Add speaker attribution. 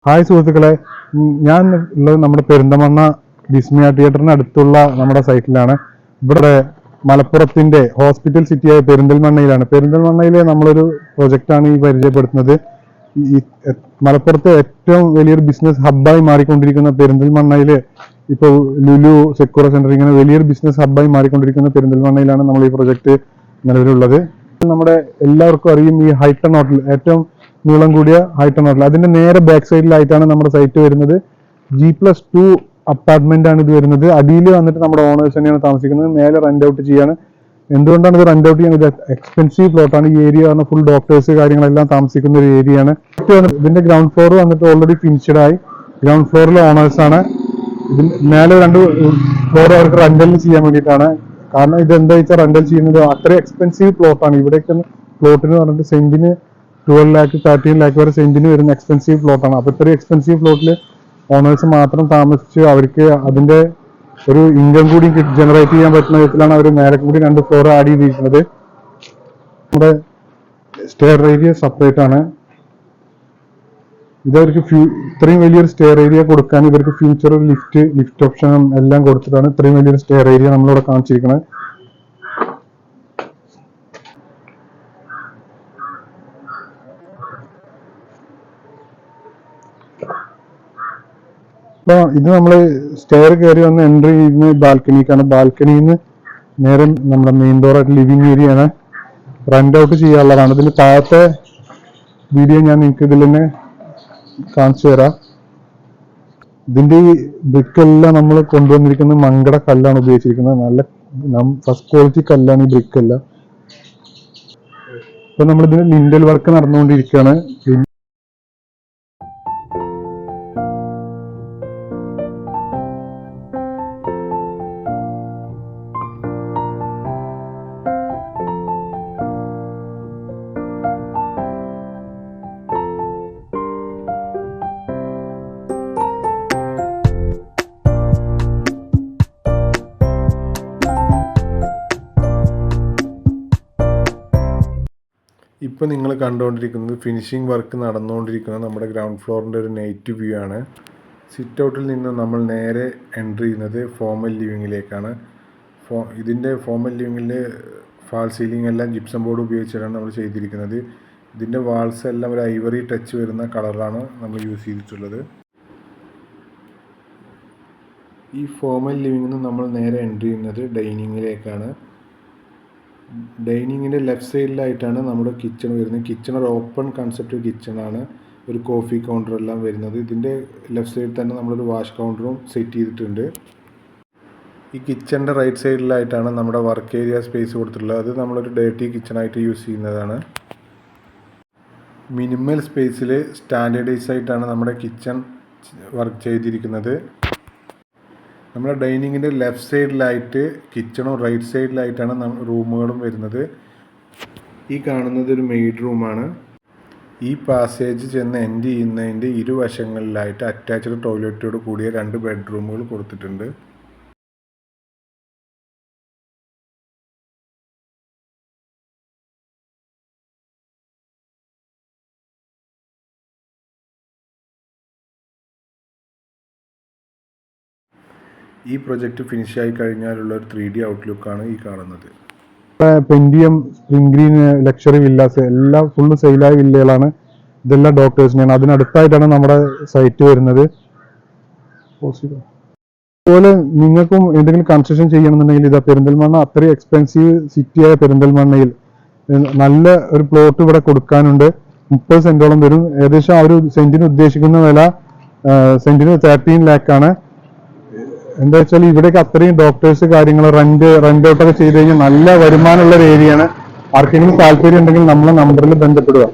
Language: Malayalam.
Speaker 1: ഹായ് സുഹൃത്തുക്കളെ, ഞാൻ ഉള്ളത് നമ്മുടെ പെരിന്തമണ്ണ വിസ്മയ തിയേറ്ററിന് അടുത്തുള്ള നമ്മുടെ സൈറ്റിലാണ്. ഇവിടെ മലപ്പുറത്തിന്റെ ഹോസ്പിറ്റൽ സിറ്റിയായ പെരിന്തൽമണ്ണയിലാണ്. പെരിന്തൽമണ്ണയിലെ നമ്മളൊരു പ്രൊജക്റ്റാണ് ഈ പരിചയപ്പെടുത്തുന്നത്. ഈ മലപ്പുറത്തെ ഏറ്റവും വലിയൊരു ബിസിനസ് ഹബ്ബായി മാറിക്കൊണ്ടിരിക്കുന്ന പെരിന്തൽമണ്ണയിലെ ഇപ്പോൾ ലുലു, സെക്യൂർ സെന്റർ ഇങ്ങനെ വലിയൊരു ബിസിനസ് ഹബ്ബായി മാറിക്കൊണ്ടിരിക്കുന്ന പെരിന്തൽമണ്ണയിലാണ് നമ്മൾ ഈ പ്രൊജക്ട് നിലവിലുള്ളത്. നമ്മുടെ എല്ലാവർക്കും അറിയും ഈ ഹൈട്ടൺ ഹോട്ടൽ, ഏറ്റവും നീളം കൂടിയ ഹൈട്ടൺ ഹോട്ടൽ, അതിന്റെ നേരെ ബാക്ക് സൈഡിലായിട്ടാണ് നമ്മുടെ സൈറ്റ് വരുന്നത്. G+2 അപ്പാർട്ട്മെന്റ് ആണ് ഇത് വരുന്നത്. അടിയിൽ വന്നിട്ട് നമ്മുടെ ഓണേഴ്സ് തന്നെയാണ് താമസിക്കുന്നത്. മേലെ റെന്റ് ഔട്ട് ചെയ്യാണ്. എന്തുകൊണ്ടാണ് ഇത് റെന്റ് ഔട്ട് ചെയ്യുന്നത്? എക്സ്പെൻസീവ് പ്ലോട്ടാണ്. ഈ ഏരിയ പറഞ്ഞാൽ ഫുൾ ഡോക്ടേഴ്സ് കാര്യങ്ങളെല്ലാം താമസിക്കുന്ന ഒരു ഏരിയ ആണ്. ഇതിന്റെ ഗ്രൗണ്ട് ഫ്ലോർ വന്നിട്ട് ഓൾറെഡി ഫിനിഷ്ഡ് ആയി. ഗ്രൗണ്ട് ഫ്ലോറിലെ ഓണേഴ്സ് ആണ്. മേലെ 2 ഫ്ലോർ അവർക്ക് റെന്റൽ ചെയ്യാൻ വേണ്ടിയിട്ടാണ്. കാരണം ഇത് എന്താ വെച്ചാൽ റെന്റൽ ചെയ്യുന്നത് അത്രയും എക്സ്പെൻസീവ് പ്ലോട്ടാണ്. ഇവിടേക്ക് പ്ലോട്ടിന് പറഞ്ഞിട്ട് സെന്റിന് 12 lakh 13 lakh വരെ സെന്റിന് വരുന്ന എക്സ്പെൻസീവ് പ്ലോട്ടാണ്. അപ്പൊ ഇത്രയും എക്സ്പെൻസീവ് പ്ലോട്ടിൽ ഓണേഴ്സ് മാത്രം താമസിച്ച് അവർക്ക് അതിന്റെ ഒരു ഇൻകം കൂടി ജനറേറ്റ് ചെയ്യാൻ പറ്റുന്ന വിധത്തിലാണ് അവർ നേരെ കൂടി 2 ഫ്ലോർ ആഡ് ചെയ്തിരിക്കുന്നത്. നമ്മുടെ സ്റ്റെയർ ഏരിയ സെപ്പറേറ്റ് ആണ്. ഇതവർക്ക് ഇത്രയും വലിയൊരു സ്റ്റെയർ ഏരിയ കൊടുക്കാൻ ഇവർക്ക് ഫ്യൂച്ചർ ലിഫ്റ്റ് ഓപ്ഷനും എല്ലാം കൊടുത്തിട്ടാണ് ഇത്രയും വലിയൊരു സ്റ്റെയർ ഏരിയ നമ്മളിവിടെ കാണിച്ചിരിക്കുന്നത്. അപ്പോൾ ഇത് നമ്മൾ സ്റ്റെയർ കയറി വന്ന് എൻട്രി ചെയ്യുന്ന ബാൽക്കണിക്കാണ്. ബാൽക്കണിയിൽ നിന്ന് നേരെ നമ്മുടെ മെയിൻ ഡോർ ആയിട്ട് ലിവിങ് ഏരിയ ആണ്. റെന്റ് ഔട്ട് ചെയ്യാനുള്ളതാണ്. ഇതിന് താഴത്തെ വീഡിയോ ഞാൻ നിങ്ങൾക്ക് ഇതിൽ തന്നെ കാണിച്ചു തരാം. ഇതിന്റെ ഈ ബ്രിക്കെല്ലാം നമ്മൾ കൊണ്ടുവന്നിരിക്കുന്നത് മങ്കട കല്ലാണ് ഉപയോഗിച്ചിരിക്കുന്നത്. നല്ല ഫസ്റ്റ് ക്വാളിറ്റി കല്ലാണ് ഈ ബ്രിക്കെല്ലാം. ഇപ്പൊ നമ്മളിതിന് ലിൻഡൽ വർക്ക് നടന്നുകൊണ്ടിരിക്കുകയാണ്. ഇപ്പോൾ നിങ്ങൾ കണ്ടുകൊണ്ടിരിക്കുന്നത് ഫിനിഷിംഗ് വർക്ക് നടന്നുകൊണ്ടിരിക്കുന്നത് നമ്മുടെ ഗ്രൗണ്ട് ഫ്ലോറിൻ്റെ ഒരു നൈറ്റ് വ്യൂ ആണ്. സിറ്റ് ഔട്ടിൽ നിന്ന് നമ്മൾ നേരെ എൻട്രി ചെയ്യുന്നത് ഫോമൽ ലിവിങ്ങിലേക്കാണ്. ഇതിൻ്റെ ഫോമൽ ലിവിങ്ങിൽ ഫാൾ സീലിംഗ് എല്ലാം ജിപ്സം ബോർഡ് ഉപയോഗിച്ചിട്ടാണ് നമ്മൾ ചെയ്തിരിക്കുന്നത്. ഇതിൻ്റെ വാൾസ് എല്ലാം ഒരു ഐവറി ടച്ച് വരുന്ന കളറാണ് നമ്മൾ യൂസ് ചെയ്തിട്ടുള്ളത്. ഈ ഫോമൽ ലിവിങ്ങിൽ നിന്ന് നമ്മൾ നേരെ എൻട്രി ചെയ്യുന്നത് ഡൈനിങ്ങിലേക്കാണ്. ഡൈനിങ്ങിൻ്റെ ലെഫ്റ്റ് സൈഡിലായിട്ടാണ് നമ്മുടെ കിച്ചൺ വരുന്നത്. കിച്ചൺ ഒരു ഓപ്പൺ കൺസെപ്റ്റ് കിച്ചണാണ്. ഒരു കോഫി കൗണ്ടർ എല്ലാം വരുന്നത്. ഇതിൻ്റെ ലെഫ്റ്റ് സൈഡിൽ തന്നെ നമ്മളൊരു വാഷ് കൗണ്ടറും സെറ്റ് ചെയ്തിട്ടുണ്ട്. ഈ കിച്ചണിൻ്റെ റൈറ്റ് സൈഡിലായിട്ടാണ് നമ്മുടെ വർക്ക് ഏരിയ സ്പേസ് കൊടുത്തിട്ടുള്ളത്. അത് നമ്മളൊരു ഡേർട്ടി കിച്ചണായിട്ട് യൂസ് ചെയ്യുന്നതാണ്. മിനിമൽ സ്പേസിൽ സ്റ്റാൻഡേർഡൈസ് ആയിട്ടാണ് നമ്മുടെ കിച്ചൺ വർക്ക് ചെയ്തിരിക്കുന്നത്. നമ്മുടെ ഡൈനിങ്ങിൻ്റെ ലെഫ്റ്റ് സൈഡിലായിട്ട് കിച്ചണും റൈറ്റ് സൈഡിലായിട്ടാണ് റൂമുകളും വരുന്നത്. ഈ കാണുന്നത് ഒരു മെയ്ഡ് റൂമാണ്. ഈ പാസേജ് ചെന്ന് എൻഡ് ചെയ്യുന്നതിൻ്റെ ഇരുവശങ്ങളിലായിട്ട് അറ്റാച്ച്ഡ് ടോയ്ലറ്റോട് കൂടിയ 2 ബെഡ്റൂമുകൾ കൊടുത്തിട്ടുണ്ട്. ഈ പ്രൊജക്റ്റ് ഫിനിഷ് ആയി കഴിഞ്ഞാലുള്ള ഒരു 3D ഔട്ട്ലുക്കാണ് ഈ കാണുന്നത്. Pentium, spring green, luxury villas എല്ലാം ഫുള്ള് സെയിലായ വില്ലകളാണ്. ഇതെല്ലാം ഡോക്ടേഴ്സിനെയാണ്. അതിനടുത്തായിട്ടാണ് നമ്മുടെ സൈറ്റ് വരുന്നത്. അതുപോലെ നിങ്ങൾക്കും എന്തെങ്കിലും കൺസ്ട്രക്ഷൻ ചെയ്യണമെന്നുണ്ടെങ്കിൽ ഇതാ പെരിന്തൽമണ്ണ അത്രയും എക്സ്പെൻസീവ് സിറ്റിയായ പെരിന്തൽമണ്ണയിൽ നല്ല ഒരു പ്ലോട്ട് ഇവിടെ കൊടുക്കാനുണ്ട്. 30 സെന്റോളം വരും. ഏകദേശം ആ ഒരു സെന്റിന് ഉദ്ദേശിക്കുന്ന വില സെന്റിന് 13 lakh ആണ്. എന്താ വെച്ചാൽ ഇവിടേക്ക് അത്രയും ഡോക്ടേഴ്സ് കാര്യങ്ങൾ റെന്റ് ഔട്ടൊക്കെ ചെയ്ത് കഴിഞ്ഞാൽ നല്ല വരുമാനമുള്ള ഒരു ഏരിയയാണ്. ആർക്കെങ്കിലും താല്പര്യം ഉണ്ടെങ്കിൽ നമ്മളെ നമ്പറിൽ ബന്ധപ്പെടുക.